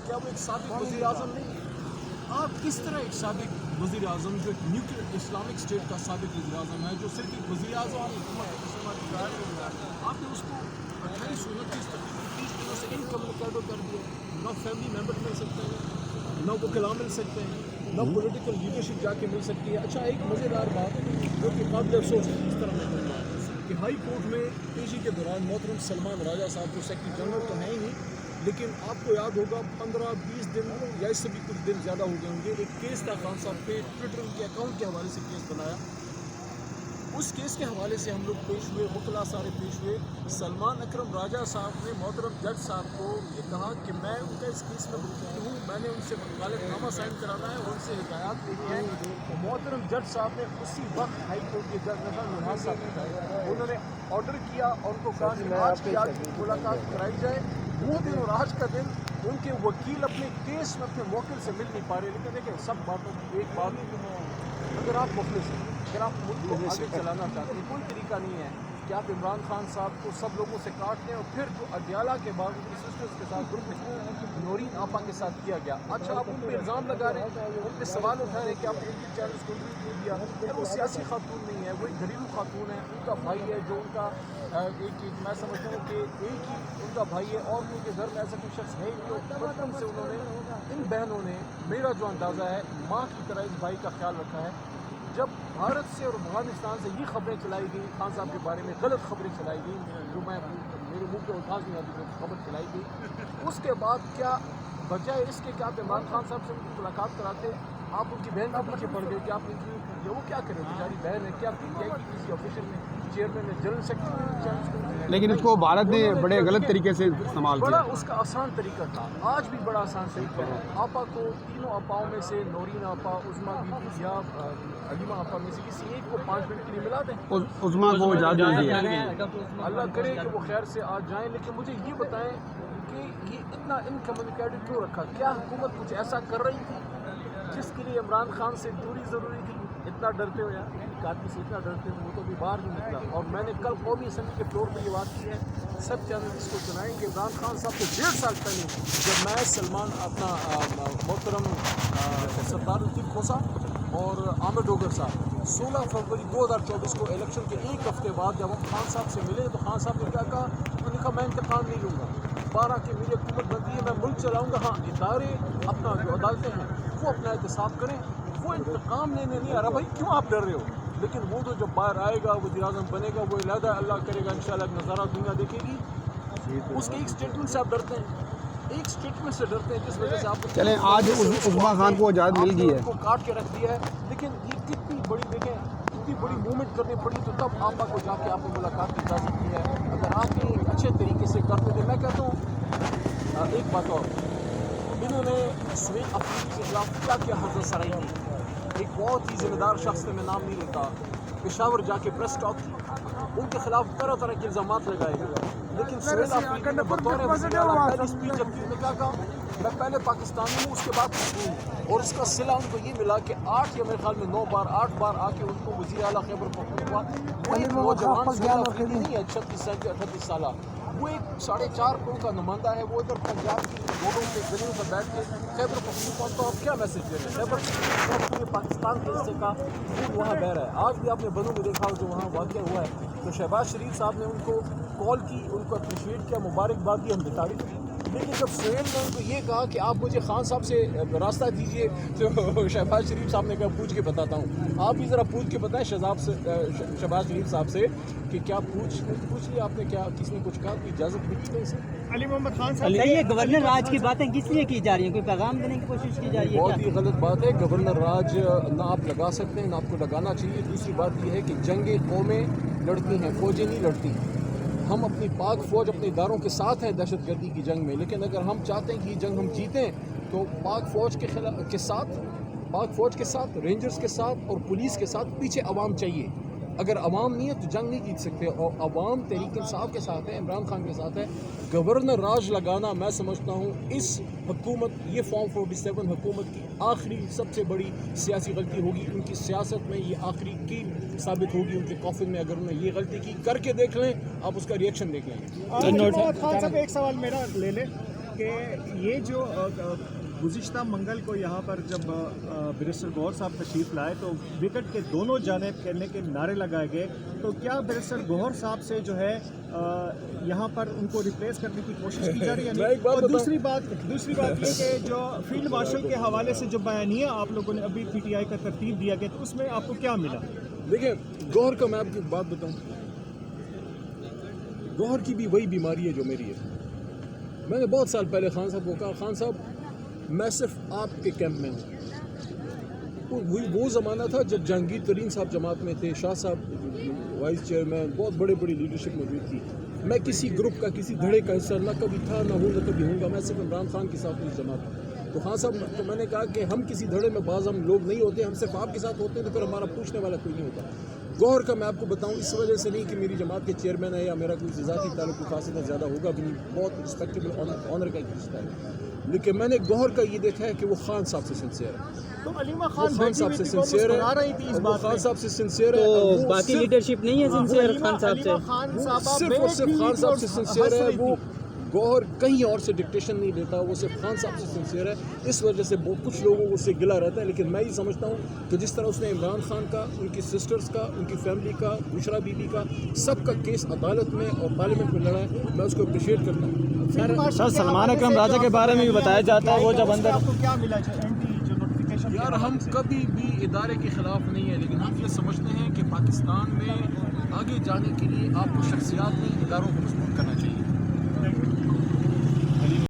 क्या वो एक साबिक वज़ीर आज़म नहीं? आप किस तरह एक साबिक वज़ीर आज़म जो एक न्यूक्लियर इस्लामिक स्टेट का साबिक वज़ीर आज़म है, जो सिर्फ एक वज़ीर आज़म आपने उसको 28-29 दिनों से इनकम्युनिकेबल कर दिया, ना फैमिली मेम्बर मिल सकते हैं, ना वकला मिल सकते हैं, ना पॉलिटिकल लीडरशिप जाके मिल सकती है। अच्छा, एक मज़ेदार बात जो कि काबिल अफसोस है इस तरह मैं कहूँगा कि हाई कोर्ट में पेशी के दौरान मोहतरम सलमान राजा साहब जो सेक्रेटरी जनरल तो हैं ही नहीं, लेकिन आपको याद होगा 15-20 दिन या इससे भी कुछ दिन ज़्यादा हो गए होंगे, एक केस था खान साहब पे ट्विटर के अकाउंट के हवाले से केस बनाया। उस केस के हवाले से हम लोग पेश हुए, वकला सारे पेश हुए। सलमान अकरम राजा साहब ने मोहतरम जज साहब को ये कहा कि मैं उनका इस केस में वकील हूँ, मैंने उनसे वकालतनामा साइन कराना है और उनसे हिदायत लेनी है। मोहतरम जज साहब ने उसी वक्त हाई कोर्ट के जज नवाज साहब उन्होंने ऑर्डर किया और उनको कहा कि आज की आज मुलाकात कराई जाए। वो दिन और आज का दिन उनके वकील अपने केस में अपने वकील से मिल नहीं पा रहे। लेकिन देखिए, सब बातों की एक बात, अगर आप मुखलिस हैं, अगर आप मुल्क को आगे चलाना चाहते हैं, कोई तरीका नहीं है कि आप इमरान खान साहब को सब लोगों से काट दें और फिर जो अडयाला के बाद उनकी सिस्टर्स के साथ ग्रुप नौरीन आपा के साथ किया गया। अच्छा, आप उन पर इल्ज़ाम लगा रहे हैं, उन पर सवाल उठा रहे हैं कि आपने यूट्यूब चैनल्स को इंटरव्यू दिया। फिर वो सियासी खातून नहीं है, वो एक घरेलू खातून है, उनका भाई है जो उनका एक मैं समझता हूँ कि एक ही उनका भाई है और उनके घर में ऐसा कोई शख्स है जो बचपन से उन्होंने, इन बहनों ने, मेरा जो अंदाज़ा है, माँ की तरह इस भाई का ख्याल रखा है। जब भारत से और अफगानिस्तान से ये खबरें चलाई गई, खान साहब के बारे में गलत खबरें चलाई गई, जो मैं मेरे मुंह पे उल्फाज नहीं आती, जो खबर चलाई गई, उसके बाद क्या बजाय इसके कि आप इमरान खान साहब से उनकी मुलाकात कराते, आप उनकी बहन के पीछे पड़ गए कि आप इंटरव्यू कीजिए। वो क्या करें, बेचारी बहन है, क्या जाएगी किसी ऑफिशियल में, चेयरमैन है, जनरल सेक्रेटरी। लेकिन उसको भारत ने बड़े गलत तरीके से इस्तेमाल किया। बड़ा उसका आसान तरीका था, आज भी बड़ा आसान तरीका है। आपा को तीनों आपाओं में से नौरीन आपा, उज़मा बीबी या अलीमा आपा में से किसी एक को 5 मिनट के लिए मिला दें। उज़मा को इजाज़त दी है। अल्लाह करे कि वो खैर से आज जाएं। लेकिन मुझे ये बताएं कि ये इतना इनकम्युनिकेटेड क्यों रखा? क्या हुकूमत कुछ ऐसा कर रही थी जिसके लिए इमरान खान से दूरी ज़रूरी थी? इतना डरते हो यार, एक आदमी से इतना डरते हो, वो तो अभी बाहर नहीं निकला। और मैंने कल कौमी असेंबली के फ्लोर पर ये बात की है, सब चैनल इसको सुनाएंगे। इमरान खान साहब से 1.5 साल पहले जब मैं सलमान अपना मोहतरम सरदार लतीफ़ खोसा और आमिर डोगर साहब 16 फरवरी 2024 को इलेक्शन के एक हफ्ते बाद जब हम खान साहब से मिले तो खान साहब ने क्या कहा? उन्होंने कहा मैं इंतकाम नहीं लूँगा, 12 की मेरी हुकूमत बनती है, मैं मुल्क चलाऊँगा। हाँ, इदारे अपना जो अदालतें हैं वो अपना एहतसाब करें, वो इंतकाम लेने नहीं आ रहा। भाई क्यों आप डर रहे हो? लेकिन वो तो जब बाहर आएगा, वज़ीर आज़म बनेगा, वो इलादा अल्लाह करेगा, इंशाल्लाह नज़ारा दुनिया देखेगी। उसके एक स्टेटमेंट से आप डरते हैं, एक स्टेटमेंट से डरते हैं जिस वजह से आप चलें, आज उज़मा खान को इजाज़त मिल गई है, को काट के रख दिया है। लेकिन ये कितनी बड़ी देखें, इतनी बड़ी मूवमेंट करनी पड़ी तो तब आपा को जाके आपने मुलाकात की इजाज़त दी है। अगर आप ये अच्छे तरीके से करते थे, मैं कहता हूँ एक बात और, इन्होंने सुहेल अफरीदी के खिलाफ क्या क्या हज़रत सराई की। एक बहुत ही ज़िम्मेदार शख्स थे, मैं नाम नहीं लेता, पेशावर जाके प्रेस टॉक की, उनके खिलाफ तरह तरह के इल्ज़ामात लगाए गए। लेकिन सुहेल अफरीदी ने बतौर वज़ीर आला पहली स्पीच जब की, क्या कहा? मैं पहले पाकिस्तानी हूँ, उसके बाद हूँ। और इसका सिला उनको ये मिला कि 8 या मेरे ख्याल में 8 बार आके उनको वज़ीर आला खैबर पख्तूनख्वा, वो एक नौजवान सुहेल अफरीदी नहीं है 36 साल 38 साल, वो एक 4.5 करोड़ का नुमाइंदा है। वो इधर पंजाब की रोडों पे जमीन पर बैठ के खैबर पख्तूनख्वा को आप क्या मैसेज दे रहे हैं? खैबर पख्तूनख्वा पूरे पाकिस्तान के हिस्से का खून वहाँ बह रहा है। आज भी आपने बनू में देखा हो जो वहाँ वाक़या हुआ है, तो शहबाज शरीफ साहब ने उनको कॉल की, उनको अप्रिशिएट किया, मुबारकबाद दी, हम तारीफ की। लेकिन जब सुहेल ने उनको ये कहा कि आप मुझे खान साहब से रास्ता दीजिए, तो शहबाज शरीफ साहब ने कहा पूछ के बताता हूँ। आप भी ज़रा पूछ के बताएं शहबाज शरीफ साहब से कि क्या पूछ लिया आपने, क्या किसी ने कुछ कहा, कोई इजाज़त मिली नहीं से? अली मोहम्मद खान साहब, ये गवर्नर राज की बातें किस लिए की जा रही हैं? कोई पैगाम देने की कोशिश की जा रही है? बहुत ही गलत बात है। गवर्नर राज ना आप लगा सकते हैं, ना आपको लगाना चाहिए। दूसरी बात यह है कि जंगे कौमें लड़ती हैं, फ़ौजें नहीं लड़ती। हम अपनी पाक फ़ौज अपने इदारों के साथ हैं दहशतगर्दी की जंग में, लेकिन अगर हम चाहते हैं कि ये जंग हम जीतें तो पाक फ़ौज के साथ रेंजर्स के साथ और पुलिस के साथ पीछे अवाम चाहिए। اگر عوام نہیں ہے تو جنگ نہیں جیت سکتے، اور عوام تحریک انصاف کے ساتھ ہے، عمران خان کے ساتھ ہے۔ گورنر راج لگانا میں سمجھتا ہوں اس حکومت، یہ فارم 47 حکومت کی آخری سب سے بڑی سیاسی غلطی ہوگی، ان کی سیاست میں یہ آخری کی ثابت ہوگی ان کے کافن میں۔ اگر انہوں نے یہ غلطی کی، کر کے دیکھ لیں آپ، اس کا ریئیکشن دیکھ لیں۔ خان صاحب ایک سوال میرا لے لیں کہ یہ جو گزشتہ منگل کو یہاں پر جب بیرسٹر گوہر صاحب تشریف لائے تو وکٹ کے دونوں جانب کھیلنے کے نعرے لگائے گئے، تو کیا بیرسٹر گوہر صاحب سے جو ہے یہاں پر ان کو ریپلیس کرنے کی کوشش کی جا رہی ہے؟ اور دوسری بات یہ کہ جو فیلڈ مارشل کے حوالے سے جو بیانیہ آپ لوگوں نے ابھی پی ٹی آئی کا ترتیب دیا گیا تو اس میں آپ کو کیا ملا؟ دیکھیں گوہر کا میں آپ کو ایک بات بتاؤں، گوہر کی بھی وہی بیماری ہے جو میری ہے۔ میں نے بہت سال پہلے خان صاحب کو کہا، خان صاحب میں صرف آپ کے کیمپ میں ہوں۔ وہ زمانہ تھا جب جہانگیر ترین صاحب جماعت میں تھے، شاہ صاحب وائس چیئرمین، بہت بڑی لیڈرشپ موجود تھی۔ میں کسی گروپ کا، کسی دھڑے کا حصہ نہ کبھی تھا، نہ ہوں، نہ کبھی ہوں گا۔ میں صرف عمران خان کے ساتھ اس جماعت ہوں۔ تو خان صاحب تو میں نے کہا کہ ہم کسی دھڑے میں بعض ہم لوگ نہیں ہوتے، ہم صرف آپ کے ساتھ ہوتے ہیں، تو پھر ہمارا پوچھنے والا کوئی نہیں ہوتا۔ گوہر کا میں آپ کو بتاؤں اس وجہ سے نہیں کہ میری جماعت کے چیئرمین ہے یا میرا کوئی ذاتی تعلق خاصیت زیادہ ہوگا بھی نہیں، بہت رسپیکٹیبل آنر کا ایک رشتہ ہے، لیکن میں نے گوہر کا یہ دیکھا ہے کہ وہ خان صاحب سے سنسیئر ہے، تو علیمہ خان خان صاحب سے سنسیئر ہے، وہ خان صاحب سے سنسیئر ہے، تو باقی لیڈرشپ نہیں ہے سنسیئر خان صاحب سے؟ صرف اور صرف خان صاحب سے سنسیئر ہے۔ وہ گوہر کہیں اور سے ڈکٹیشن نہیں لیتا، وہ صرف خان صاحب سے سنسیئر ہے۔ اس وجہ سے کچھ لوگوں کو اس سے گلا رہتا ہے، لیکن میں یہ سمجھتا ہوں کہ جس طرح اس نے عمران خان کا، ان کی سسٹرز کا، ان کی فیملی کا، بشرا بی بی کا، سب کا کیس عدالت میں اور پارلیمنٹ میں لڑا ہے، میں اس کو اپریشیٹ کرتا ہوں۔ سر سلمان اکرم راجہ کے بارے میں بھی بتایا جاتا ہے وہ جب اندر، آپ کو کیا ملا جو نوٹیفیکیشن؟ یار ہم کبھی بھی ادارے کے خلاف نہیں ہیں، لیکن ہم یہ سمجھتے ہیں کہ پاکستان میں آگے جانے کے لیے آپ کو شخصیات نہیں، اداروں کو مضبوط کرنا چاہیے۔